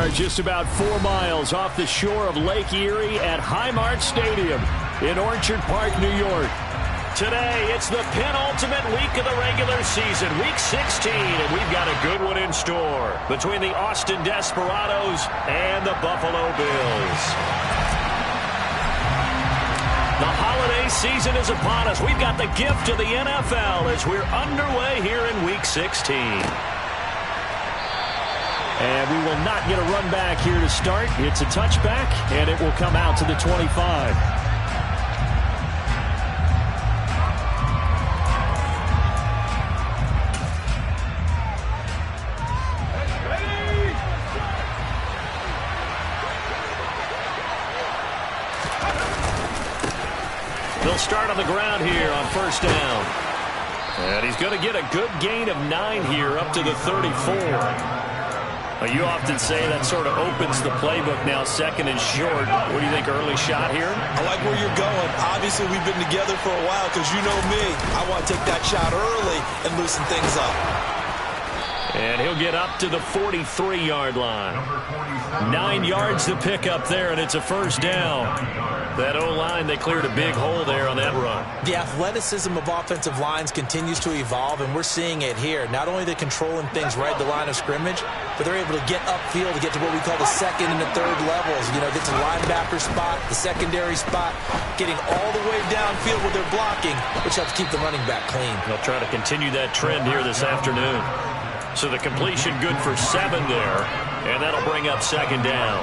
are just about 4 miles off the shore of Lake Erie at Highmark Stadium in Orchard Park, New York. Today, it's the penultimate week of the regular season, Week 16, and we've got a good one in store between the Austin Desperados and the Buffalo Bills. The holiday season is upon us. We've got the gift of the NFL as we're underway here in Week 16. And we will not get a run back here to start. It's a touchback, and it will come out to the 25. They'll start on the ground here on first down. And he's going to get a good gain of 9 here up to the 34. You often say that sort of opens the playbook now, second and short. What do you think, early shot here? I like where you're going. Obviously, we've been together for a while because you know me. I want to take that shot early and loosen things up. And he'll get up to the 43-yard line. 9 yards to pick up there, and it's a first down. That O-line, they cleared a big hole there on that run. The athleticism of offensive lines continues to evolve, and we're seeing it here. Not only are they controlling things right at the line of scrimmage, but they're able to get upfield to get to what we call the second and the third levels. You know, get to the linebacker spot, the secondary spot, getting all the way downfield with their blocking, which helps keep the running back clean. They'll try to continue that trend here this afternoon. So the completion good for 7 there, and that'll bring up second down.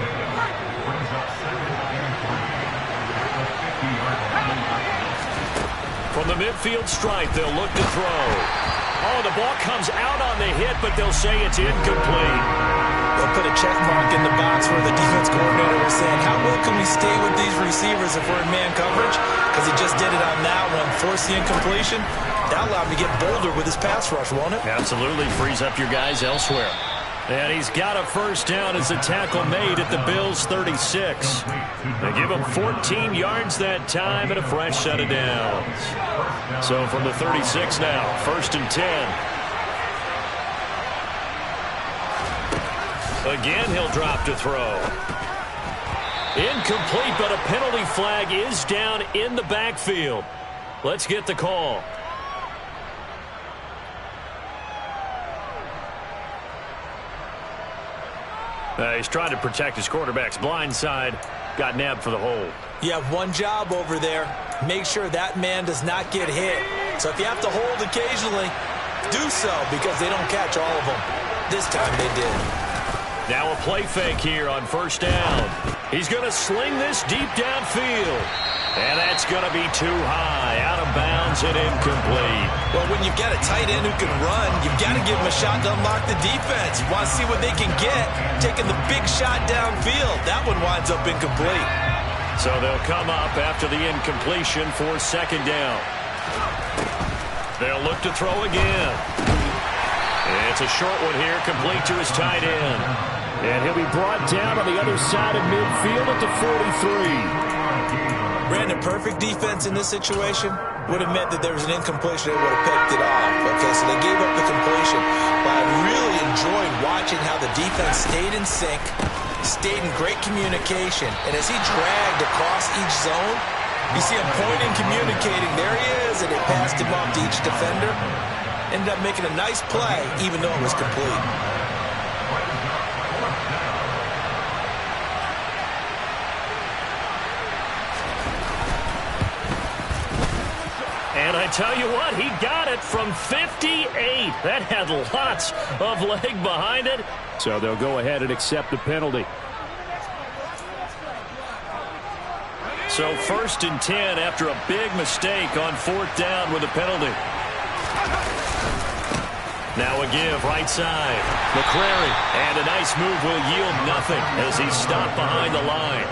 From the midfield stripe, they'll look to throw. Oh, the ball comes out on the hit, but they'll say it's incomplete. They'll put a check mark in the box where the defense coordinator was saying, how well can we stay with these receivers if we're in man coverage? Because he just did it on that one, forced the incompletion. That allowed him to get bolder with his pass rush, won't it? Absolutely, frees up your guys elsewhere. And he's got a first down as a tackle made at the Bills' 36. They give him 14 yards that time and a fresh set of downs. So from the 36 now, first and 10. Again, he'll drop to throw. Incomplete, but a penalty flag is down in the backfield. Let's get the call. He's trying to protect his quarterback's blind side. Got nabbed for the hold. You have one job over there. Make sure that man does not get hit. So if you have to hold occasionally, do so because they don't catch all of them. This time they did. Now a play fake here on first down. He's going to sling this deep downfield. And that's going to be too high. Out of bounds and incomplete. Well, when you've got a tight end who can run, you've got to give him a shot to unlock the defense. You want to see what they can get. Taking the big shot downfield. That one winds up incomplete. So they'll come up after the incompletion for second down. They'll look to throw again. It's a short one here, complete to his tight end. And he'll be brought down on the other side of midfield at the 43. Brandon, perfect defense in this situation would have meant that there was an incompletion. They would have picked it off. Okay, so they gave up the completion. But I really enjoyed watching how the defense stayed in sync, stayed in great communication. And as he dragged across each zone, you see him pointing, communicating. There he is, and they passed him off to each defender. Ended up making a nice play, even though it was complete. And I tell you what, he got it from 58. That had lots of leg behind it. So they'll go ahead and accept the penalty. So first and 10 after a big mistake on fourth down with a penalty. Now a give, right side. McCrary, and a nice move will yield nothing as he's stopped behind the line.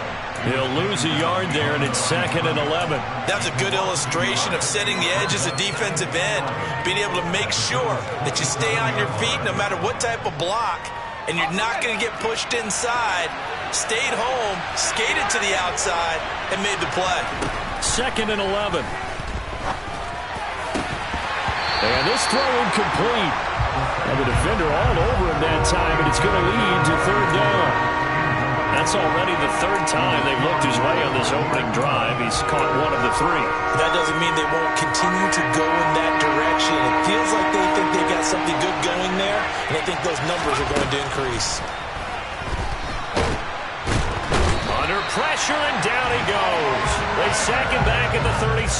He'll lose a yard there, and it's second and 11. That's a good illustration of setting the edge as a defensive end, being able to make sure that you stay on your feet no matter what type of block, and you're not going to get pushed inside. Stayed home, skated to the outside, and made the play. Second and 11. And this throw incomplete. And the defender all over him that time, and it's going to lead to third down. That's already the third time they've looked his way on this opening drive. He's caught one of the three. That doesn't mean they won't continue to go in that direction. It feels like they think they've got something good going there, and I think those numbers are going to increase. Under pressure, and down he goes. They sack him back at the 36.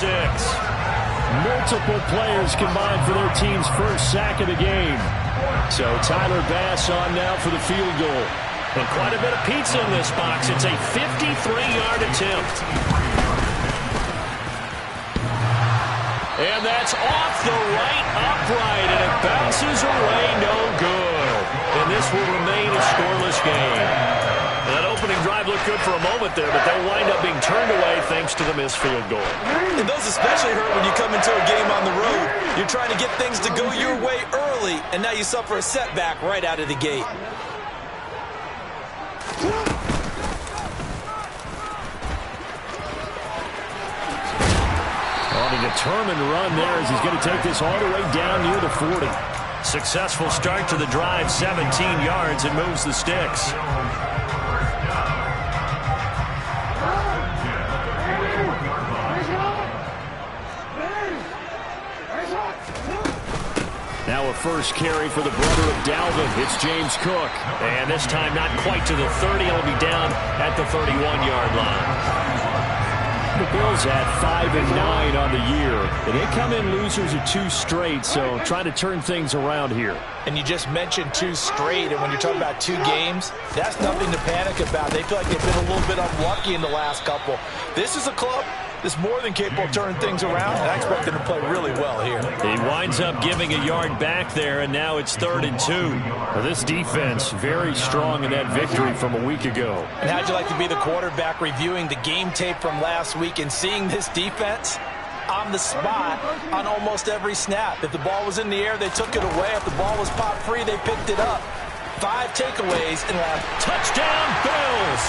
Multiple players combined for their team's first sack of the game. So Tyler Bass on now for the field goal. And quite a bit of pizza in this box. It's a 53-yard attempt. And that's off the right upright, and it bounces away no good. And this will remain a scoreless game. That opening drive looked good for a moment there, but they wind up being turned away thanks to the missed field goal. And those especially hurt when you come into a game on the road. You're trying to get things to go your way early, and now you suffer a setback right out of the gate. On a determined run there as he's going to take this all the way down near the 40. Successful start to the drive, 17 yards, and moves the sticks. Now a first carry for the brother of Dalvin. It's James Cook. And this time not quite to the 30. He'll be down at the 31-yard line. The Bills had 5-9 on the year. And they come in losers of 2 straight, so trying to turn things around here. And you just mentioned 2 straight, and when you're talking about 2 games, that's nothing to panic about. They feel like they've been a little bit unlucky in the last couple. This is a club that's more than capable of turning things around, and I expect them to play really well here. He winds up giving a yard back there, and now it's 3rd and 2. Well, this defense very strong in that victory from a week ago. And how'd you like to be the quarterback reviewing the game tape from last week and seeing this defense on the spot on almost every snap? If the ball was in the air, they took it away. If the ball was popped free, they picked it up. 5 takeaways and left. Touchdown, Bills!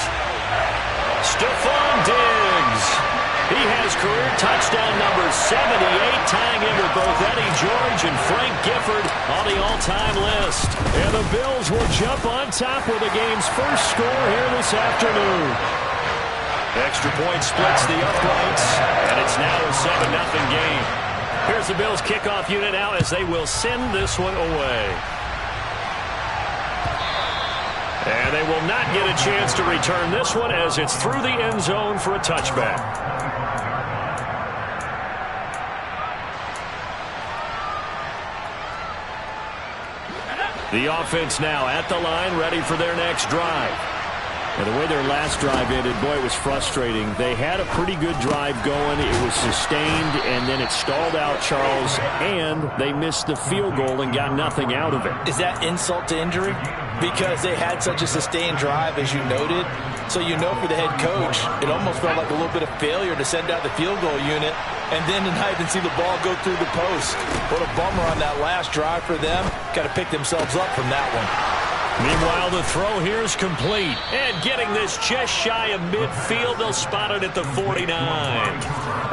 Stephon Diggs. He has career touchdown number 78, tying in with both Eddie George and Frank Gifford on the all-time list. And the Bills will jump on top with the game's first score here this afternoon. Extra point splits the uprights, and it's now a 7-0 game. Here's the Bills kickoff unit now as they will send this one away. And they will not get a chance to return this one as it's through the end zone for a touchback. The offense now at the line, ready for their next drive. And the way their last drive ended, boy, it was frustrating. They had a pretty good drive going. It was sustained, and then it stalled out, Charles, and they missed the field goal and got nothing out of it. Is that insult to injury? Because they had such a sustained drive, as you noted. So you know for the head coach, it almost felt like a little bit of failure to send out the field goal unit and then tonight and see the ball go through the post. What a bummer on that last drive for them. Got to pick themselves up from that one. Meanwhile, the throw here is complete. And getting this just shy of midfield, they'll spot it at the 49.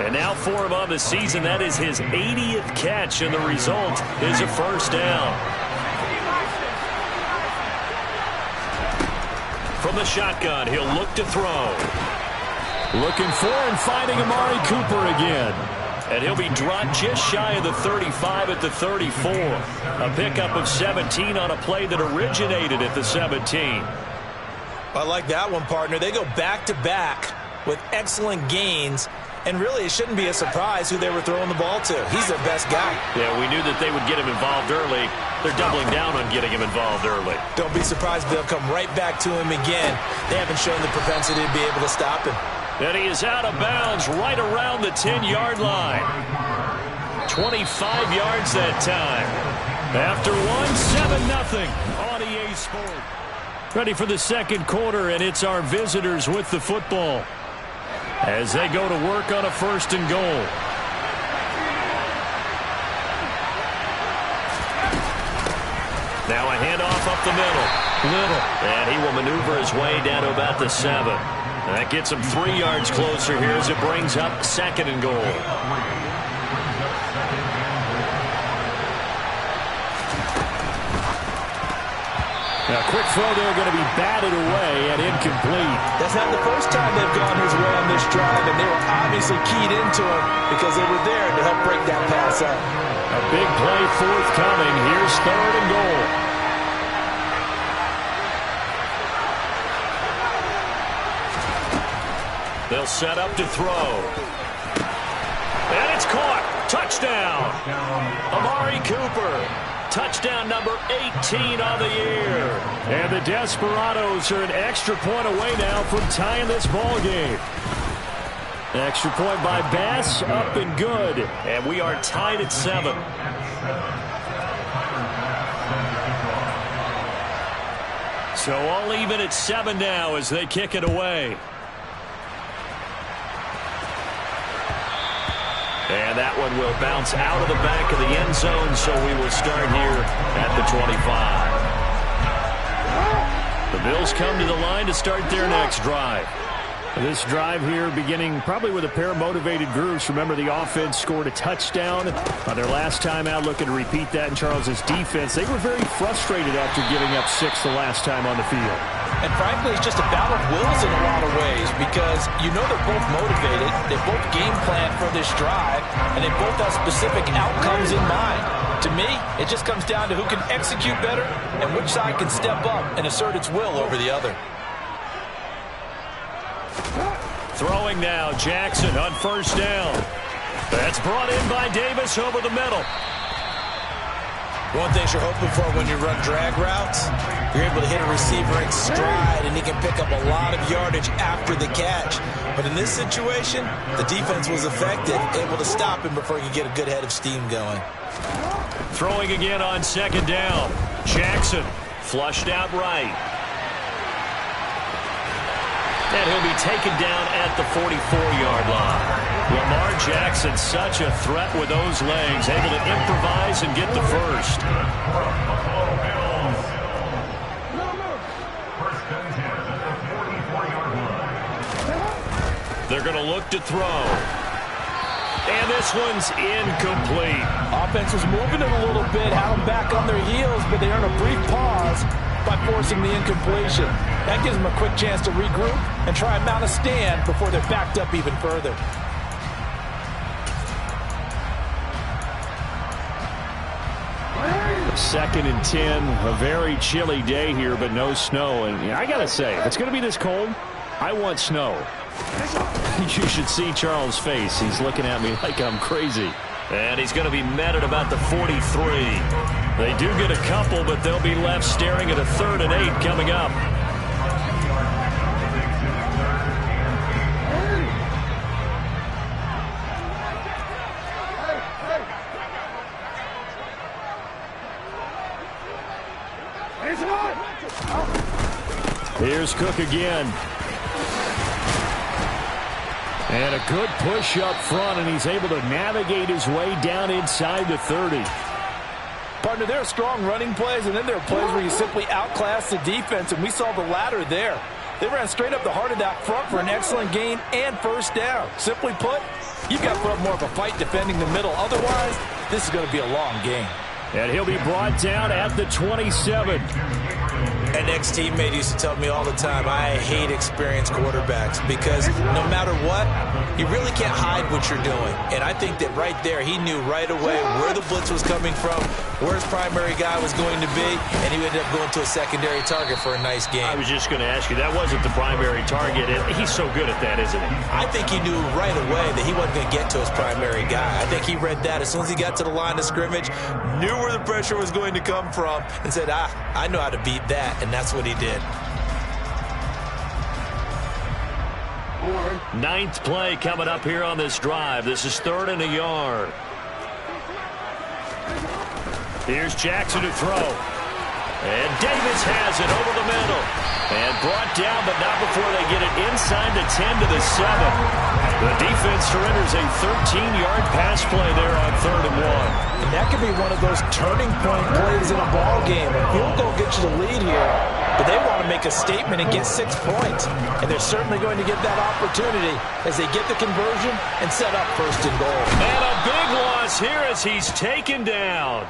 And now for him on the season, that is his 80th catch, and the result is a first down. From the shotgun, he'll look to throw. Looking for and finding Amari Cooper again. And he'll be dropped just shy of the 35 at the 34. A pickup of 17 on a play that originated at the 17. I like that one, partner. They go back-to-back with excellent gains. And really, it shouldn't be a surprise who they were throwing the ball to. He's their best guy. Yeah, we knew that they would get him involved early. They're doubling down on getting him involved early. Don't be surprised if they'll come right back to him again. They haven't shown the propensity to be able to stop him. And he is out of bounds right around the 10-yard line. 25 yards that time. After one, 7-0 on EA Sports. Ready for the second quarter, and it's our visitors with the football as they go to work on a 1st and goal. Now a handoff up the middle. Little. And he will maneuver his way down to about the 7. That gets him 3 yards closer here as it brings up 2nd and goal. A quick throw there going to be batted away and incomplete. That's not the first time they've gone his way on this drive, and they were obviously keyed into him because they were there to help break that pass up. A big play forthcoming. Here's 3rd and goal. They'll set up to throw. And it's caught. Touchdown. Amari Cooper. Touchdown number 18 on the year. And the Desperados are an extra point away now from tying this ball game. Extra point by Bass, up and good. And we are tied at 7. So all even at 7 now as they kick it away. And that one will bounce out of the back of the end zone, so we will start here at the 25. The Bills come to the line to start their next drive. This drive here beginning probably with a pair of motivated groups. Remember, the offense scored a touchdown on their last time out, looking to repeat that in Charles's defense. They were very frustrated after giving up 6 the last time on the field. And frankly, it's just a battle of wills in a lot of ways because you know they're both motivated, they both game plan for this drive, and they both have specific outcomes in mind. To me, it just comes down to who can execute better and which side can step up and assert its will over the other. Throwing now, Jackson on 1st down. That's brought in by Davis over the middle. One thing you're hoping for when you run drag routes, you're able to hit a receiver in stride, and he can pick up a lot of yardage after the catch. But in this situation, the defense was effective, able to stop him before he could get a good head of steam going. Throwing again on 2nd down. Jackson flushed out right. And he'll be taken down at the 44-yard line. Lamar Jackson, such a threat with those legs, able to improvise and get the first. They're going to look to throw. And this one's incomplete. Offense was moving it a little bit, had them back on their heels, but they earned a brief pause by forcing the incompletion. That gives them a quick chance to regroup and try and mount a stand before they're backed up even further. Second and 10, a very chilly day here, but no snow. And I got to say, if it's going to be this cold, I want snow. You should see Charles' face. He's looking at me like I'm crazy. And he's going to be met at about the 43. They do get a couple, but they'll be left staring at a 3rd and 8 coming up. Here's Cook again. And a good push up front, and he's able to navigate his way down inside the 30. Partner, there are strong running plays, and then there are plays where you simply outclass the defense, and we saw the latter there. They ran straight up the heart of that front for an excellent gain and 1st down. Simply put, you've got to put up more of a fight defending the middle. Otherwise, this is going to be a long game. And he'll be brought down at the 27. An ex-teammate used to tell me all the time, I hate experienced quarterbacks because no matter what, you really can't hide what you're doing. And I think that right there, he knew right away where the blitz was coming from, where his primary guy was going to be, and he ended up going to a secondary target for a nice game. I was just going to ask you, that wasn't the primary target. He's so good at that, isn't he? I think he knew right away that he wasn't going to get to his primary guy. I think he read that as soon as he got to the line of scrimmage, knew where the pressure was going to come from, and said, I know how to beat that. And that's what he did. 9th play coming up here on this drive. This is 3rd and a yard. Here's Jackson to throw. And Davis has it over the middle. And brought down, but not before they get it inside the 10 to the 7. The defense surrenders a 13-yard pass play there on 3rd and 1. And that could be one of those turning point plays in a ball game. A field goal gets you the lead here, but they want to make a statement and get 6 points. And they're certainly going to get that opportunity as they get the conversion and set up 1st and goal. And a big one pass here as he's taken down.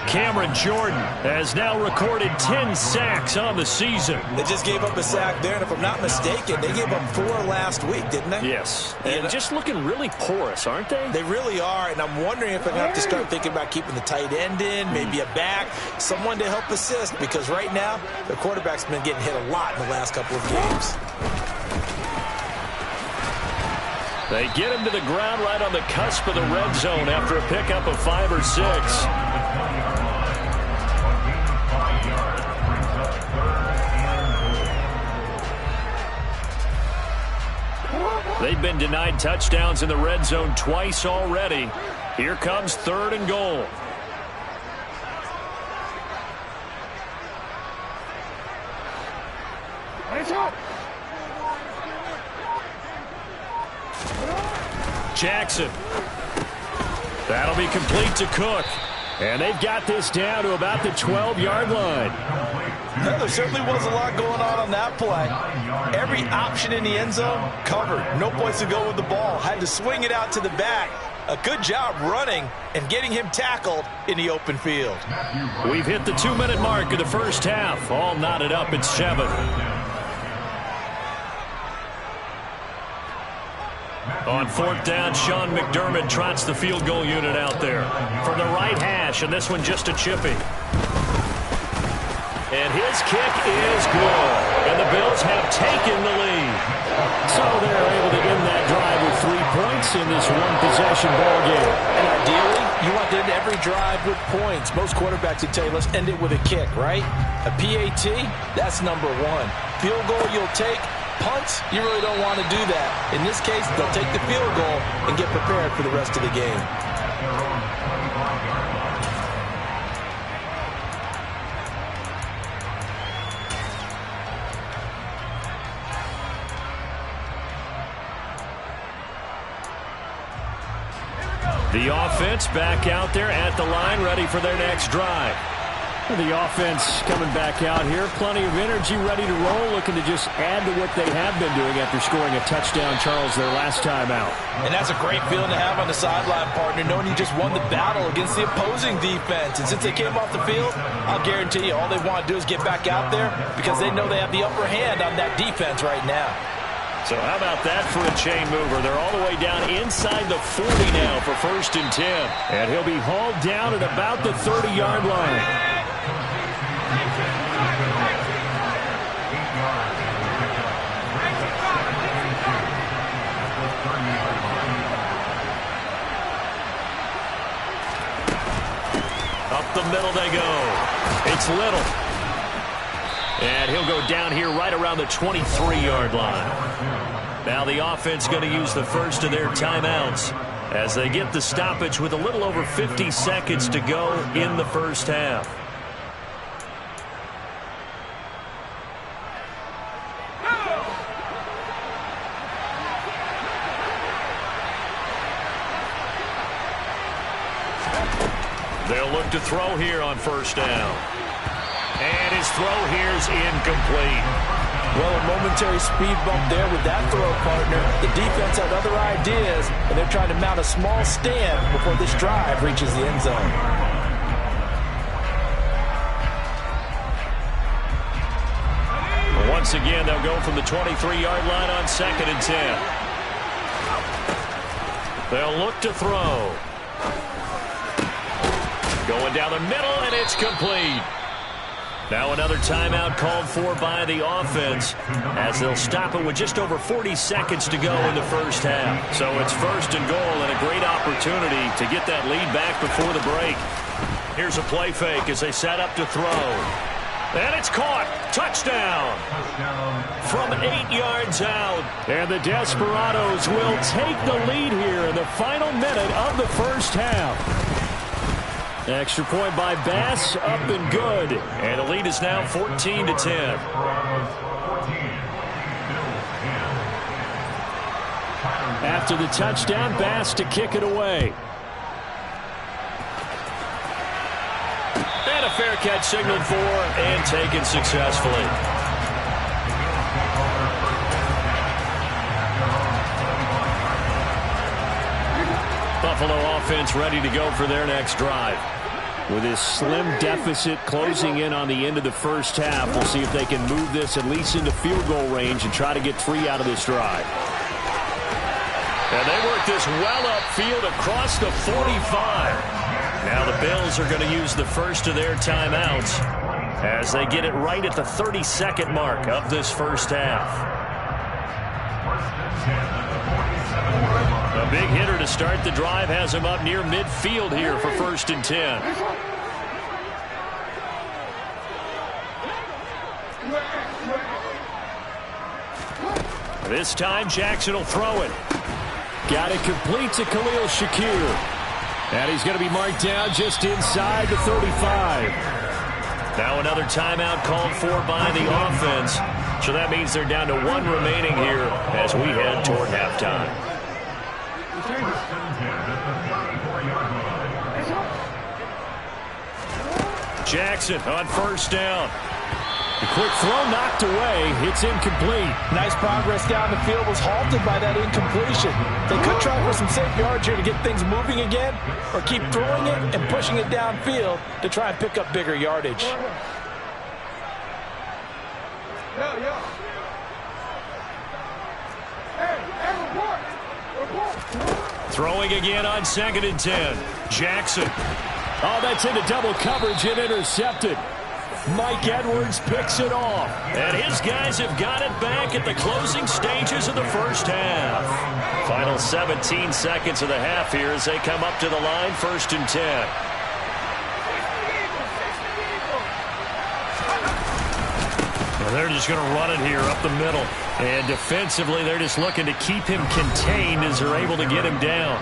Cameron Jordan has now recorded 10 sacks on the season. They just gave up a sack there, and if I'm not mistaken, they gave up 4 last week, didn't they? Yes, and just looking really porous, aren't they? They really are, and I'm wondering if they're going to have to start thinking about keeping the tight end in, maybe a back, someone to help assist, because right now, their quarterback's been getting hit a lot in the last couple of games. They get him to the ground right on the cusp of the red zone after a pickup of 5 or 6. They've been denied touchdowns in the red zone twice already. Here comes 3rd and goal. Jackson. That'll be complete to Cook. And they've got this down to about the 12-yard line. There certainly was a lot going on that play. Every option in the end zone covered. No place to go with the ball. Had to swing it out to the back. A good job running and getting him tackled in the open field. We've hit the 2-minute mark of the first half. All knotted up at 7. On 4th down, Sean McDermott trots the field goal unit out there from the right hash, and this one just a chippy. And his kick is good, and the Bills have taken the lead. So they're able to end that drive with 3 points in this one-possession ball game. And ideally, you want to end every drive with points. Most quarterbacks would tell you, let's end it with a kick, right? A PAT, that's number 1. Field goal you'll take. Punts, you really don't want to do that. In this case, they'll take the field goal and get prepared for the rest of the game. The offense back out there at the line, ready for their next drive. The offense coming back out here. Plenty of energy, ready to roll, looking to just add to what they have been doing after scoring a touchdown, Charles, their last time out. And that's a great feeling to have on the sideline, partner, knowing you just won the battle against the opposing defense. And since they came off the field, I'll guarantee you all they want to do is get back out there because they know they have the upper hand on that defense right now. So how about that for a chain mover? They're all the way down inside the 40 now for 1st and 10. And he'll be hauled down at about the 30-yard line. Up the middle they go. It's Little. And he'll go down here right around the 23-yard line. Now the offense going to use the first of their timeouts as they get the stoppage with a little over 50 seconds to go in the first half. They'll look to throw here on 1st down. And his throw here is incomplete. Well, a momentary speed bump there with that throw, partner. The defense had other ideas, and they're trying to mount a small stand before this drive reaches the end zone. Once again, they'll go from the 23-yard line on 2nd and 10. They'll look to throw. Going down the middle, and it's complete. Now another timeout called for by the offense as they'll stop it with just over 40 seconds to go in the first half. So it's 1st and goal and a great opportunity to get that lead back before the break. Here's a play fake as they set up to throw. And it's caught. Touchdown. From 8 yards out. And the Desperados will take the lead here in the final minute of the first half. Extra point by Bass, up and good. And the lead is now 14-10. After the touchdown, Bass to kick it away. And a fair catch signaled for and taken successfully. Buffalo offense ready to go for their next drive. With this slim deficit closing in on the end of the first half, we'll see if they can move this at least into field goal range and try to get 3 out of this drive. And they work this well upfield across the 45. Now the Bills are going to use the first of their timeouts as they get it right at the 32nd mark of this first half. A big hitter to start the drive has him up near midfield here for 1st and 10. This time Jackson will throw it. Got it complete to Khalil Shakir. And he's going to be marked down just inside the 35. Now another timeout called for by the offense. So that means they're down to 1 remaining here as we head toward halftime. Jackson on 1st down. The quick throw knocked away. It's incomplete. Nice progress down the field, was halted by that incompletion. They could try for some safe yards here to get things moving again, or keep throwing it and pushing it downfield to try and pick up bigger yardage. Throwing again on 2nd and 10. Jackson. Oh, that's into double coverage and intercepted. Mike Edwards picks it off. And his guys have got it back at the closing stages of the first half. Final 17 seconds of the half here as they come up to the line, 1st and 10. Well, they're just going to run it here up the middle. And defensively, they're just looking to keep him contained as they're able to get him down.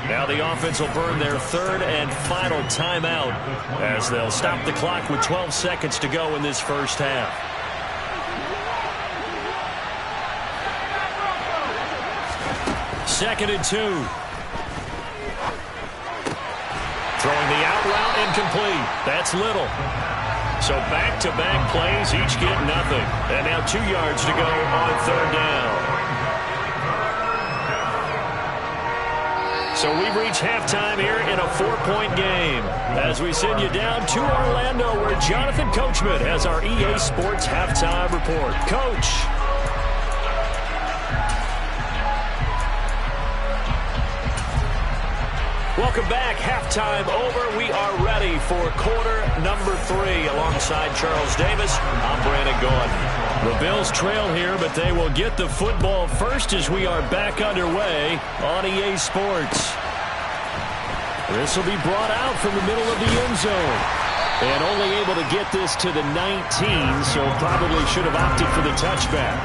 Now the offense will burn their 3rd and final timeout as they'll stop the clock with 12 seconds to go in this first half. Second and 2. Throwing the out route incomplete. That's Little. So back-to-back plays, each get nothing. And now 2 yards to go on 3rd down. So we've reached halftime here in a 4-point game as we send you down to Orlando where Jonathan Coachman has our EA Sports halftime report. Coach. Welcome back. Halftime over. We are ready for quarter number 3 alongside Charles Davis. I'm Brandon Gaudin. The Bills trail here, but they will get the football first as we are back underway on EA Sports. This will be brought out from the middle of the end zone. And only able to get this to the 19, so probably should have opted for the touchback.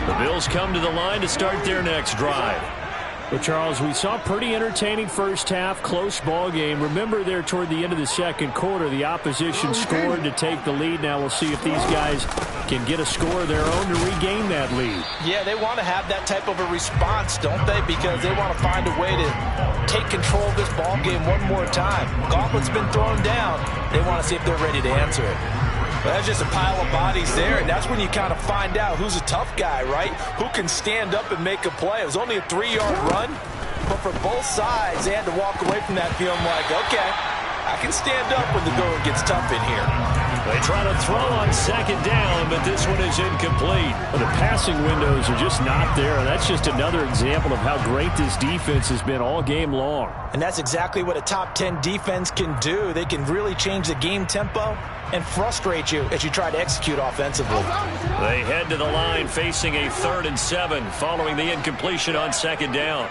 The Bills come to the line to start their next drive. Well, Charles, we saw a pretty entertaining first half, close ball game. Remember there toward the end of the second quarter, the opposition scored to take the lead. Now we'll see if these guys can get a score of their own to regain that lead. Yeah, they want to have that type of a response, don't they? Because they want to find a way to take control of this ball game one more time. Gauntlet's been thrown down. They want to see if they're ready to answer it. But that's just a pile of bodies there, and that's when you kind of find out who's a tough guy, right? Who can stand up and make a play. It was only a 3-yard run, but for both sides, they had to walk away from that feeling like, okay, I can stand up when the going gets tough in here. They try to throw on 2nd down, but this one is incomplete. Well, the passing windows are just not there, and that's just another example of how great this defense has been all game long. And that's exactly what a top 10 defense can do. They can really change the game tempo and frustrate you as you try to execute offensively. They head to the line facing a 3rd and 7 following the incompletion on 2nd down.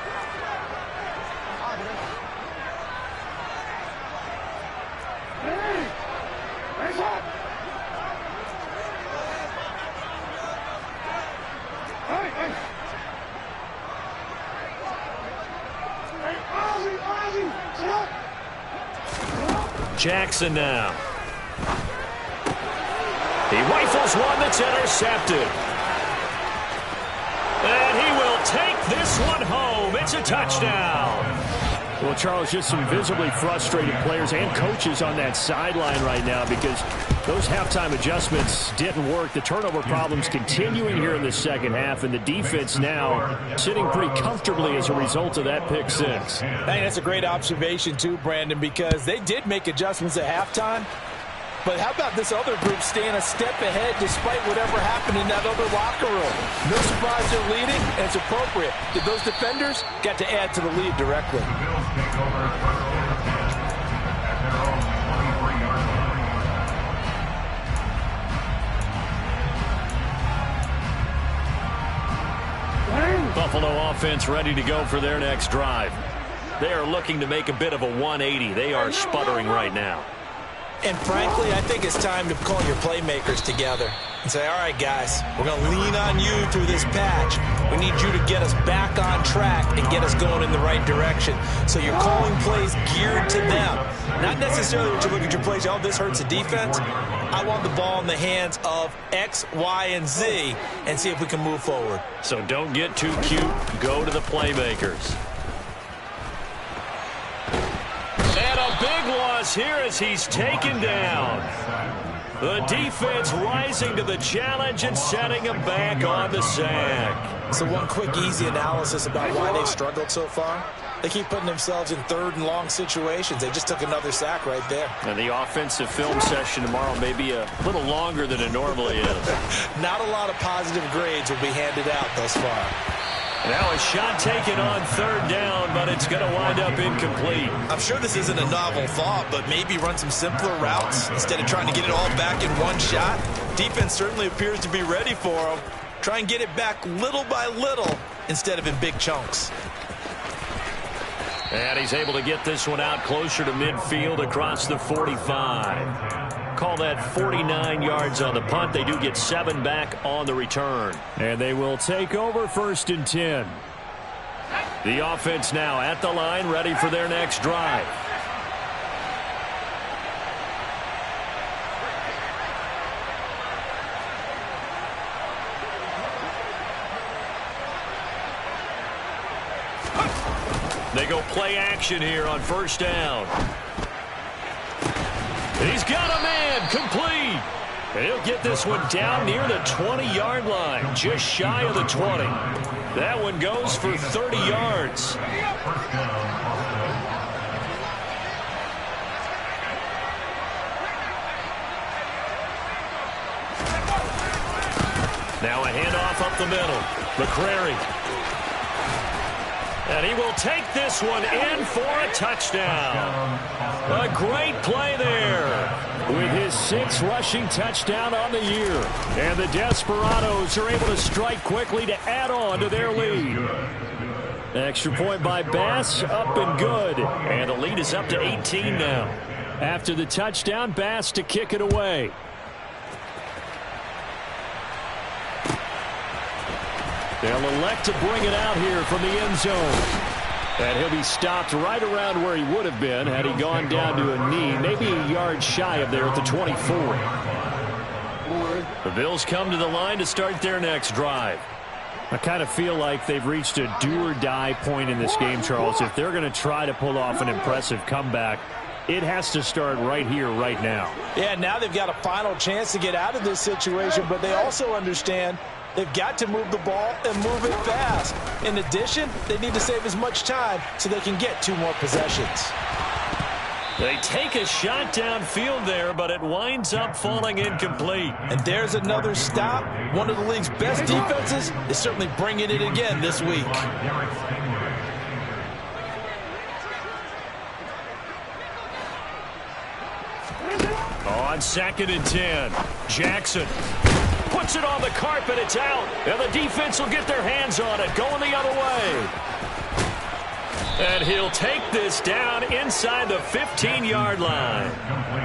Jackson now. He rifles one that's intercepted. And he will take this one home. It's a touchdown. Well, Charles, just some visibly frustrated players and coaches on that sideline right now because those halftime adjustments didn't work. The turnover problems continuing here in the second half, and the defense now sitting pretty comfortably as a result of that pick six. I think that's a great observation too, Brandon, because they did make adjustments at halftime. But how about this other group staying a step ahead despite whatever happened in that other locker room? No surprise they're leading, and it's appropriate. Those defenders got to add to the lead directly. Buffalo offense ready to go for their next drive. They are looking to make a bit of a 180. They are sputtering right now. And frankly, I think it's time to call your playmakers together and say, all right, guys, we're going to lean on you through this patch. We need you to get us back on track and get us going in the right direction. So you're calling plays geared to them. Not necessarily what you look at your plays, oh, this hurts the defense. I want the ball in the hands of X, Y, and Z and see if we can move forward. So don't get too cute. Go to the playmakers. And a big loss here as he's taken down. The defense rising to the challenge and setting him back on the sack. So one quick, easy analysis about why they've struggled so far. They keep putting themselves in third and long situations. They just took another sack right there. And the offensive film session tomorrow may be a little longer than it normally is. Not a lot of positive grades will be handed out thus far. Now a shot taken on third down, but it's going to wind up incomplete. I'm sure this isn't a novel thought, but maybe run some simpler routes instead of trying to get it all back in one shot. Defense certainly appears to be ready for them. Try and get it back little by little instead of in big chunks. And he's able to get this one out closer to midfield across the 45. Call that 49 yards on the punt. They do get 7 back on the return. And they will take over 1st and 10. The offense now at the line, ready for their next drive. They go play action here on 1st down. He's got a man complete. And he'll get this one down near the 20-yard line, just shy of the 20. That one goes for 30 yards. Now a handoff up the middle. McCrary. And he will take this one in for a touchdown. A great play there with his 6th rushing touchdown on the year. And the Desperados are able to strike quickly to add on to their lead. Extra point by Bass, up and good. And the lead is up to 18 now. After the touchdown, Bass to kick it away. They'll elect to bring it out here from the end zone. And he'll be stopped right around where he would have been had he gone down to a knee, maybe a yard shy of there at the 24. The Bills come to the line to start their next drive. I kind of feel like they've reached a do-or-die point in this game, Charles. If they're going to try to pull off an impressive comeback, it has to start right here, right now. Yeah, now they've got a final chance to get out of this situation, but they also understand they've got to move the ball and move it fast. In addition, they need to save as much time so they can get 2 more possessions. They take a shot downfield there, but it winds up falling incomplete. And there's another stop. One of the league's best defenses is certainly bringing it again this week. On 2nd and 10, Jackson puts it on the carpet. It's out. And the defense will get their hands on it. Going the other way. And he'll take this down inside the 15-yard line.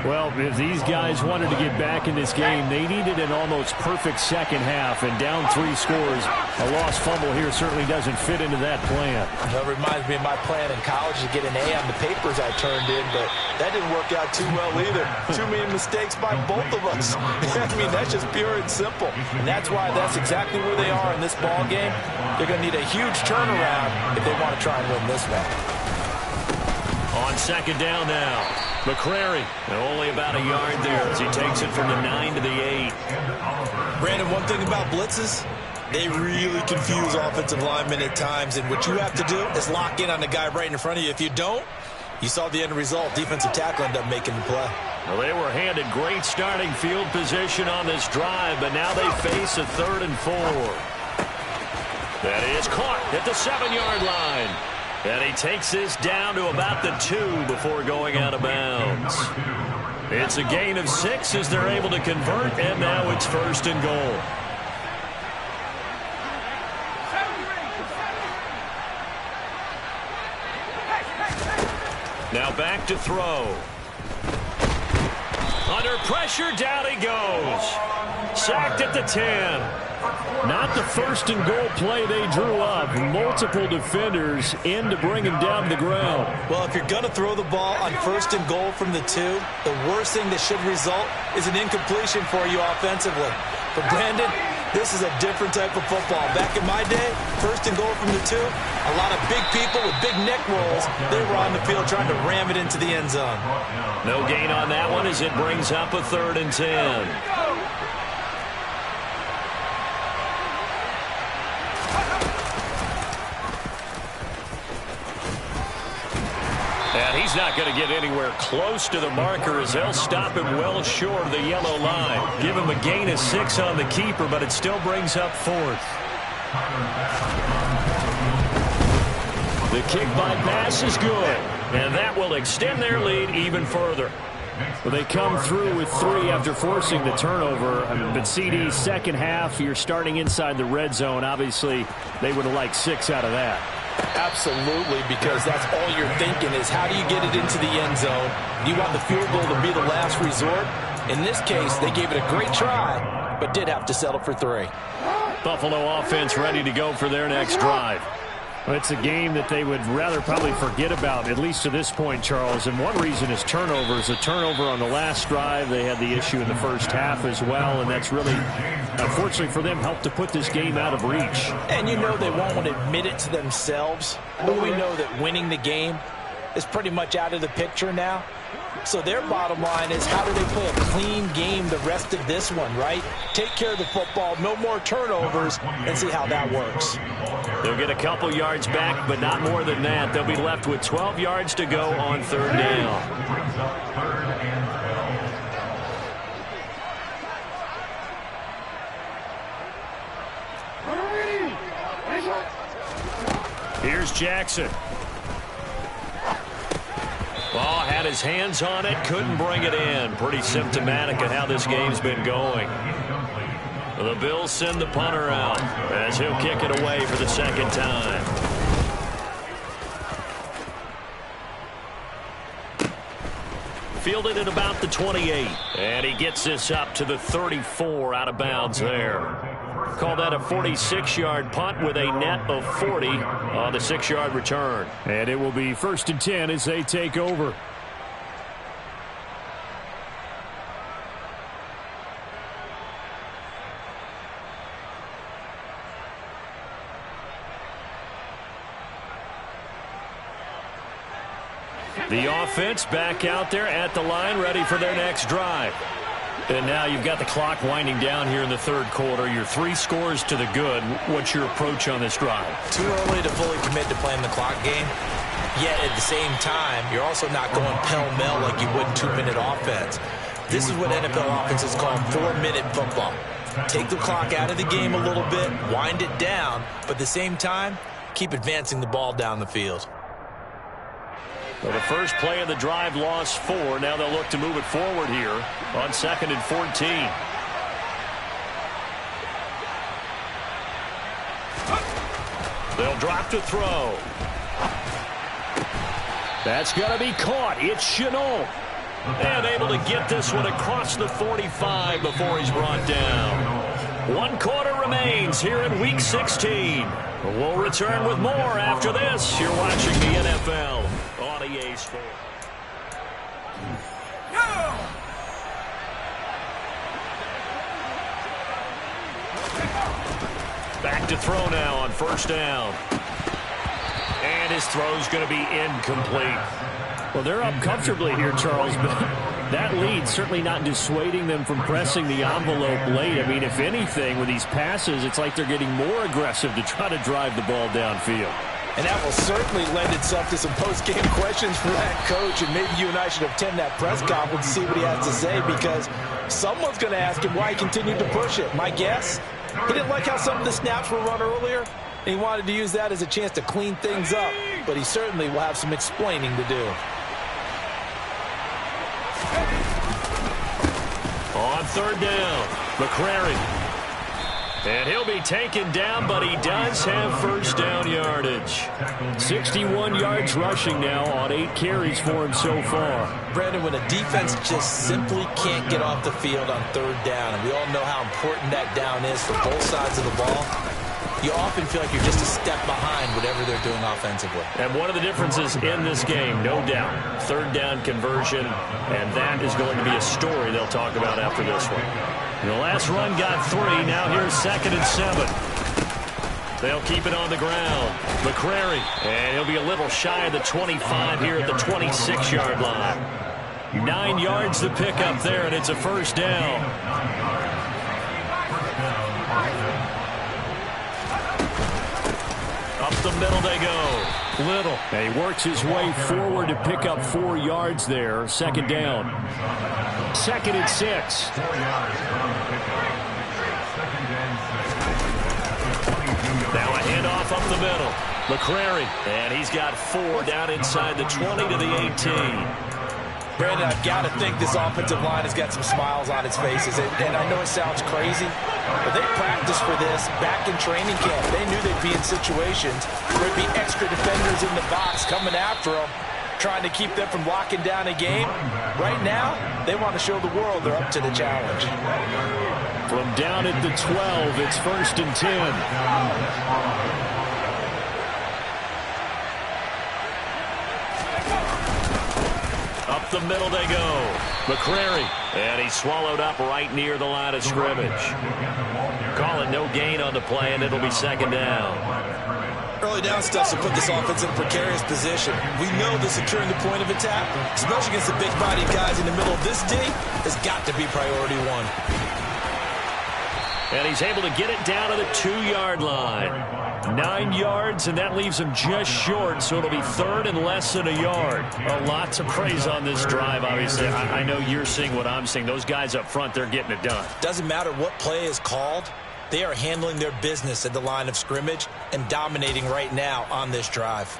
Well, if these guys wanted to get back in this game, they needed an almost perfect second half. And down 3 scores, a lost fumble here certainly doesn't fit into that plan. That reminds me of my plan in college to get an A on the papers I turned in, but that didn't work out too well either. Too many mistakes by both of us. I mean, that's just pure and simple. And that's why that's exactly where they are in this ball game. They're going to need a huge turnaround if they want to try and win this one. on second down now. McCrary, only about a yard there as he takes it from the 9 to the 8. Brandon, one thing about blitzes, they really confuse offensive linemen at times, and what you have to do is lock in on the guy right in front of you. If you don't, you saw the end result. Defensive tackle ended up making the play. Well, they were handed great starting field position on this drive, but now they face a 3rd and 4. That is caught at the 7-yard line. And he takes this down to about the 2 before going out of bounds. It's a gain of 6 as they're able to convert, and now it's 1st and goal. Now back to throw. Under pressure, down he goes. Sacked at the 10. Not the 1st and goal play they drew up. Multiple defenders in to bring him down to the ground. Well, if you're going to throw the ball on 1st and goal from the 2, the worst thing that should result is an incompletion for you offensively. But Brandon, this is a different type of football. Back in my day, 1st and goal from the 2, a lot of big people with big neck rolls, they were on the field trying to ram it into the end zone. No gain on that one as it brings up a 3rd and 10. And he's not going to get anywhere close to the marker as they'll stop him well short of the yellow line. Give him a gain of 6 on the keeper, but it still brings up 4th. The kick by pass is good, and that will extend their lead even further. Well, they come through with 3 after forcing the turnover. But CD, second half, you're starting inside the red zone. Obviously, they would have liked 6 out of that. Absolutely, because that's all you're thinking is how do you get it into the end zone? You want the field goal to be the last resort. In this case, they gave it a great try, but did have to settle for 3. Buffalo offense ready to go for their next drive. Well, it's a game that they would rather probably forget about, at least to this point, Charles. And one reason is turnovers. A turnover on the last drive. They had the issue in the first half as well, and that's really, unfortunately for them, helped to put this game out of reach. And you know they won't want to admit it to themselves, but we know that winning the game is pretty much out of the picture now. So their bottom line is how do they play a clean game the rest of this one, right? Take care of the football, no more turnovers, and see how that works. They'll get a couple yards back, but not more than that. They'll be left with 12 yards to go on 3rd down. Here's Jackson. Ball had his hands on it, couldn't bring it in. Pretty symptomatic of how this game's been going. The Bills send the punter out as he'll kick it away for the 2nd time. Fielded at about the 28. And he gets this up to the 34 out of bounds there. Call that a 46-yard punt with a net of 40 on the 6-yard return. And it will be 1st and 10 as they take over. The offense back out there at the line, ready for their next drive. And now you've got the clock winding down here in the 3rd quarter. You're 3 scores to the good. What's your approach on this drive? Too early to fully commit to playing the clock game. Yet at the same time, you're also not going pell-mell like you would in 2-minute offense. This is what NFL offenses call 4-minute football. Take the clock out of the game a little bit, wind it down, but at the same time, keep advancing the ball down the field. Well, the first play of the drive lost 4. Now they'll look to move it forward here on 2nd and 14. They'll drop to throw. That's going to be caught. It's Chenault. And able to get this one across the 45 before he's brought down. 1 quarter remains here in Week 16. We'll return with more after this. You're watching the NFL on EA Sports. Back to throw now on 1st down. And his throw's going to be incomplete. Well, they're up comfortably here, Charles, but that lead certainly not dissuading them from pressing the envelope late. I mean, if anything, with these passes, it's like they're getting more aggressive to try to drive the ball downfield. And that will certainly lend itself to some post-game questions for that coach. And maybe you and I should attend that press conference to see what he has to say, because someone's going to ask him why he continued to push it. My guess, he didn't like how some of the snaps were run earlier, and he wanted to use that as a chance to clean things up. But he certainly will have some explaining to do. On third down, McCrary. And he'll be taken down, but he does have first down yardage. 61 yards rushing now on 8 carries for him so far. Brandon, when a defense just simply can't get off the field on third down, and we all know how important that down is for both sides of the ball, you often feel like you're just a step behind whatever they're doing offensively. And one of the differences in this game, no doubt, third down conversion, and that is going to be a story they'll talk about after this one. The last run got 3. Now here's 2nd and 7. They'll keep it on the ground. McCrary, and he'll be a little shy of the 25 here at the 26-yard line. 9 yards to pick up there, and it's a first down. Up the middle they go. Little. And he works his way forward to pick up 4 yards there. 2nd down. 2nd and 6. Now a handoff up the middle. McCrary. And he's got 4 down inside the 20 to the 18. Brandon, I've got to think this offensive line has got some smiles on its faces. And I know it sounds crazy, but they practiced for this back in training camp. They knew they'd be in situations where there'd be extra defenders in the box coming after them, trying to keep them from locking down a game. Right now, they want to show the world they're up to the challenge. From down at the 12, it's 1st and 10. Up the middle they go. McCrary. And he's swallowed up right near the line of scrimmage. Call it no gain on the play, and it'll be 2nd down. Early down stuff to put this offense in a precarious position. We know that securing the point of attack, especially against the big-bodied guys in the middle of this D, has got to be priority 1. And he's able to get it down to the 2-yard line. 9 yards, and that leaves him just short, so it'll be 3rd and less than a yard. A lot to praise on this drive, obviously. I know you're seeing what I'm seeing. Those guys up front, they're getting it done. Doesn't matter what play is called. They are handling their business at the line of scrimmage and dominating right now on this drive.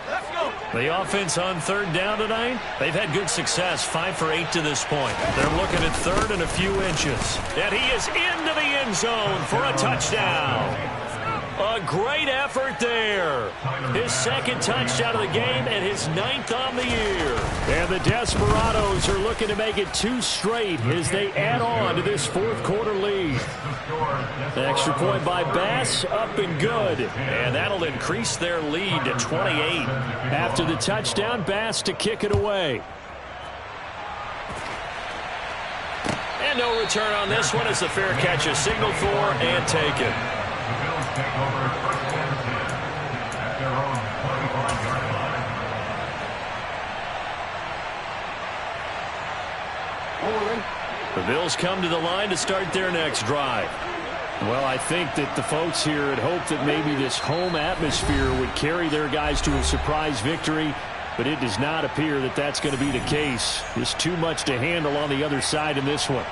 Let's go. The offense on 3rd down tonight, they've had good success, 5 for 8 to this point. They're looking at 3rd and a few inches. And he is into the end zone for a touchdown. A great effort there. His 2nd touchdown of the game and his 9th on the year. And the Desperados are looking to make it 2 straight as they add on to this 4th quarter lead. The extra point by Bass, up and good. And that'll increase their lead to 28. After the touchdown, Bass to kick it away. And no return on this one as the fair catch is signaled for and taken. The Bills come to the line to start their next drive. Well, I think that the folks here had hoped that maybe this home atmosphere would carry their guys to a surprise victory, but it does not appear that that's going to be the case. There's too much to handle on the other side in this one.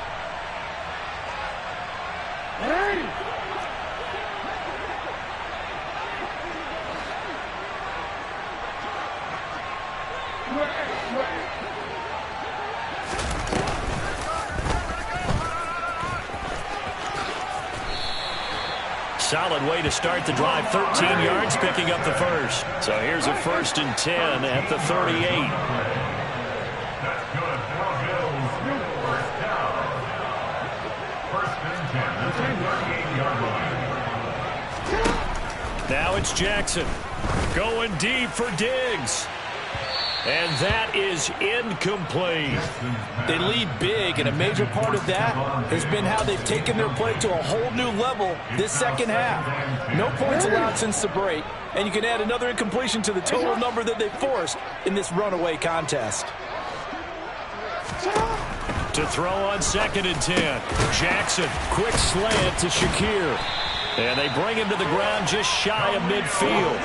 Solid way to start the drive. 13 yards, picking up the first. So here's a 1st and 10 at the 38. Now it's Jackson going deep for Diggs. And that is incomplete. They lead big, and a major part of that has been how they've taken their play to a whole new level this second half. No points allowed since the break, and you can add another incompletion to the total number that they forced in this runaway contest. To throw on 2nd and 10. Jackson, quick slant to Shakir. And they bring him to the ground just shy of midfield.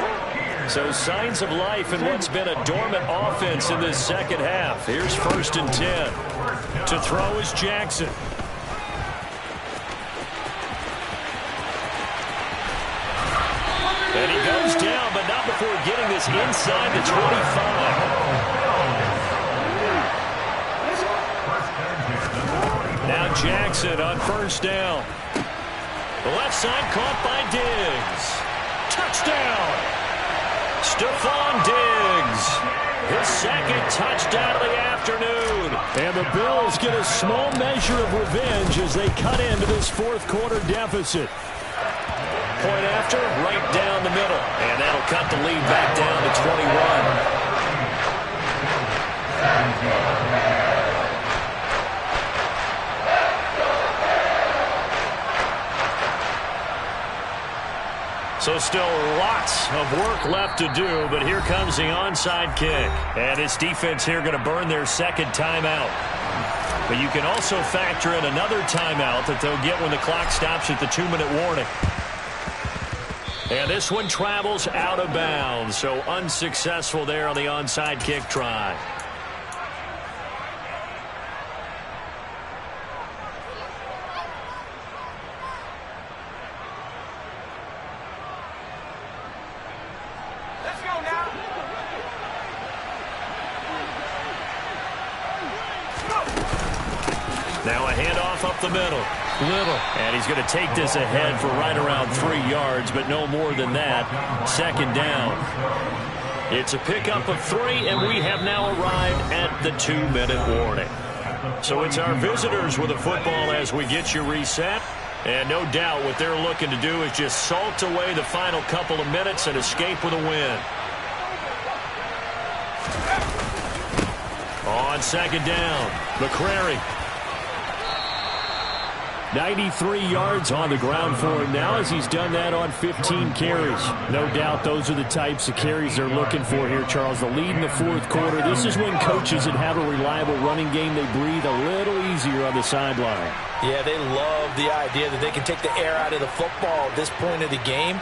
So signs of life in what's been a dormant offense in this second half. Here's 1st and 10. To throw is Jackson. And he goes down, but not before getting this inside the 25. Now Jackson on 1st down. The left side caught by Diggs. Touchdown! Stephon Diggs. His 2nd touchdown of the afternoon. And the Bills get a small measure of revenge as they cut into this 4th quarter deficit. Point after, right down the middle. And that'll cut the lead back down to 21. So still lots of work left to do, but here comes the onside kick. And this defense here going to burn their 2nd timeout. But you can also factor in another timeout that they'll get when the clock stops at the 2-minute warning. And this one travels out of bounds, so unsuccessful there on the onside kick try. Now a handoff up the middle. Little. And he's going to take this ahead for right around 3 yards, but no more than that. 2nd down. It's a pickup of 3, and we have now arrived at the 2-minute warning. So it's our visitors with the football as we get you reset. And no doubt what they're looking to do is just salt away the final couple of minutes and escape with a win. On 2nd down, McCrary. 93 yards on the ground for him now as he's done that on 15 carries. No doubt those are the types of carries they're looking for here, Charles. The lead in the 4th quarter. This is when coaches that have a reliable running game, they breathe a little easier on the sideline. Yeah, they love the idea that they can take the air out of the football at this point of the game.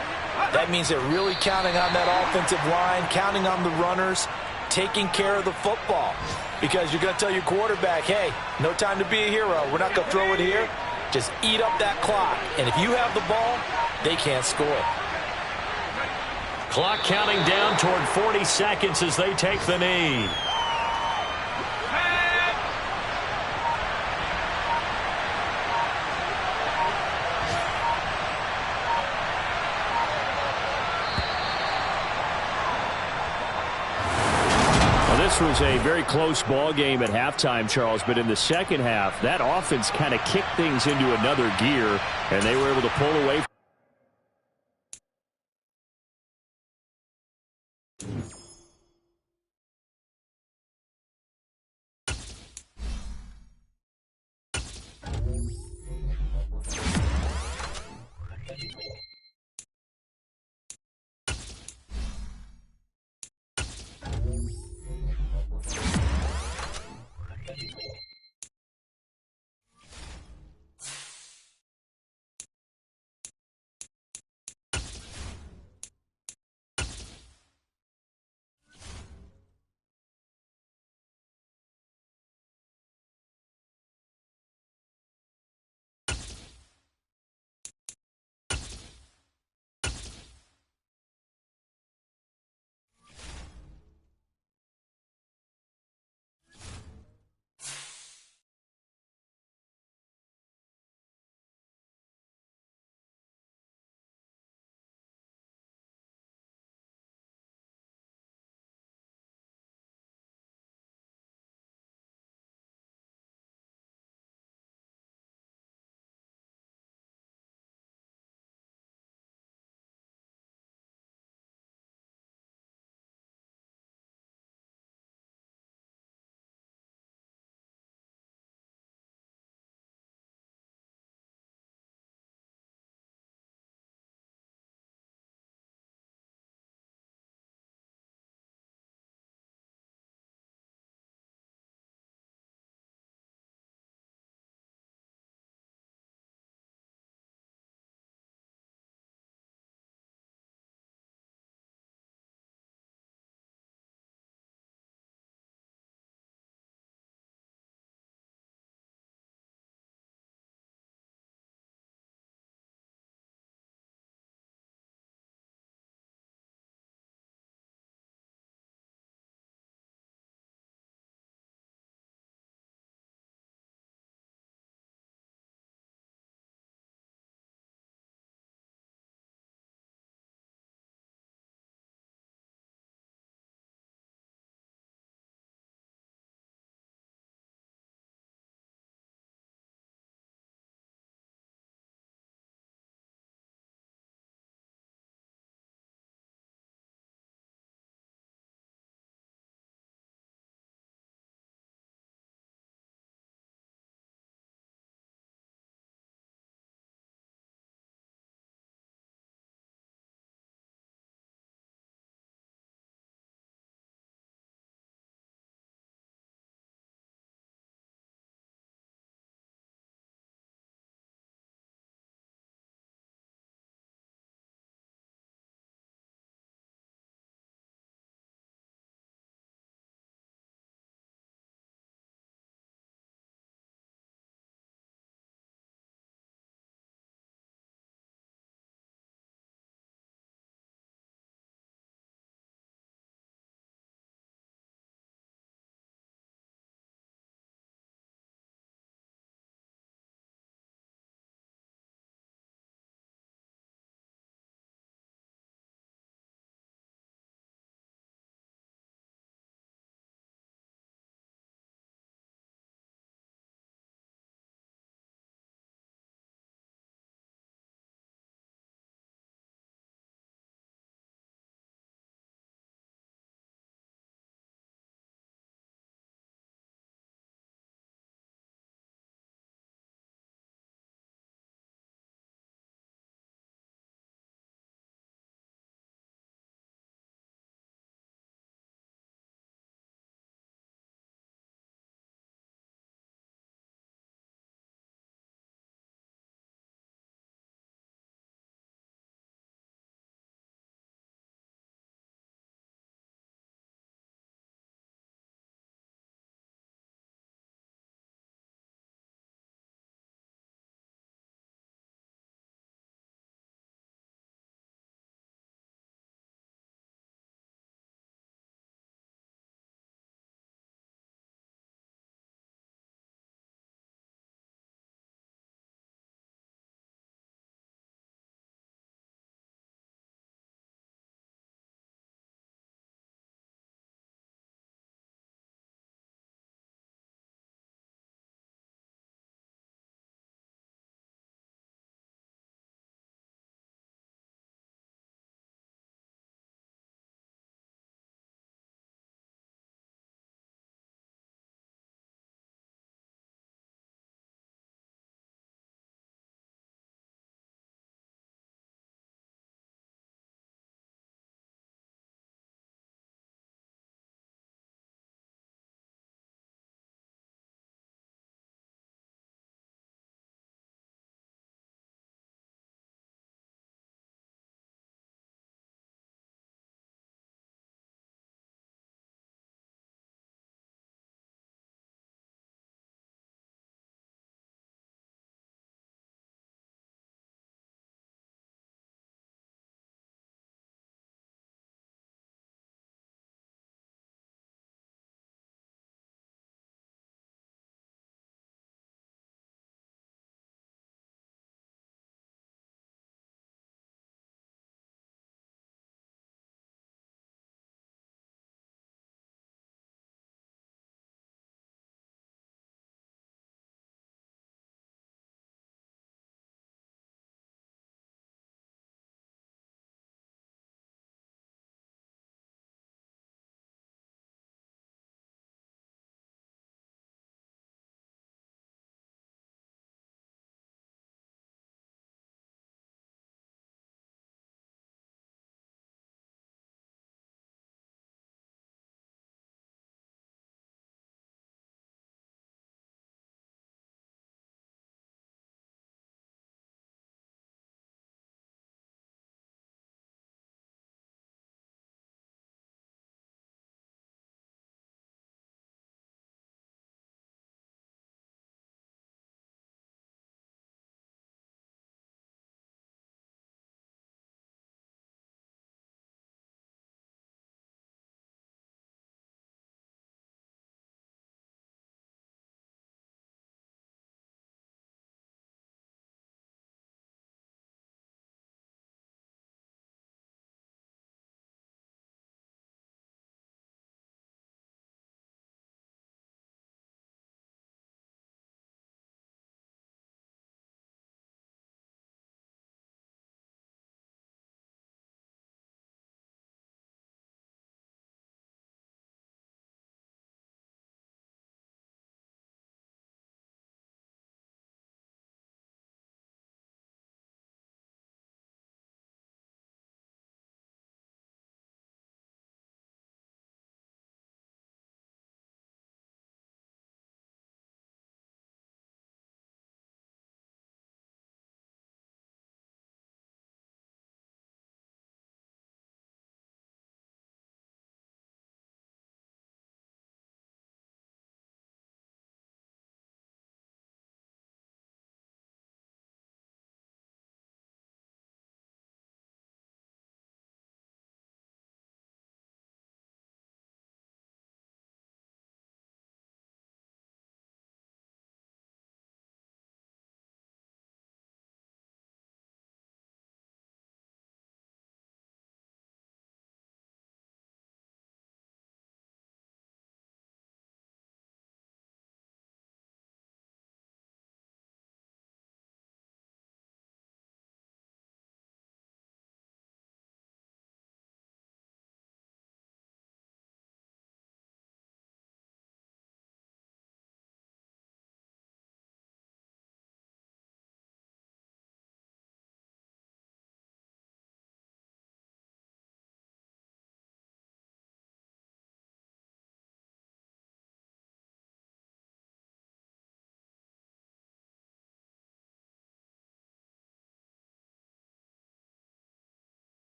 That means they're really counting on that offensive line, counting on the runners, taking care of the football. Because you're going to tell your quarterback, hey, no time to be a hero. We're not going to throw it here. Just eat up that clock. And if you have the ball, they can't score. Clock counting down toward 40 seconds as they take the knee. This was a very close ball game at halftime, Charles, but in the second half, that offense kind of kicked things into another gear, and they were able to pull away.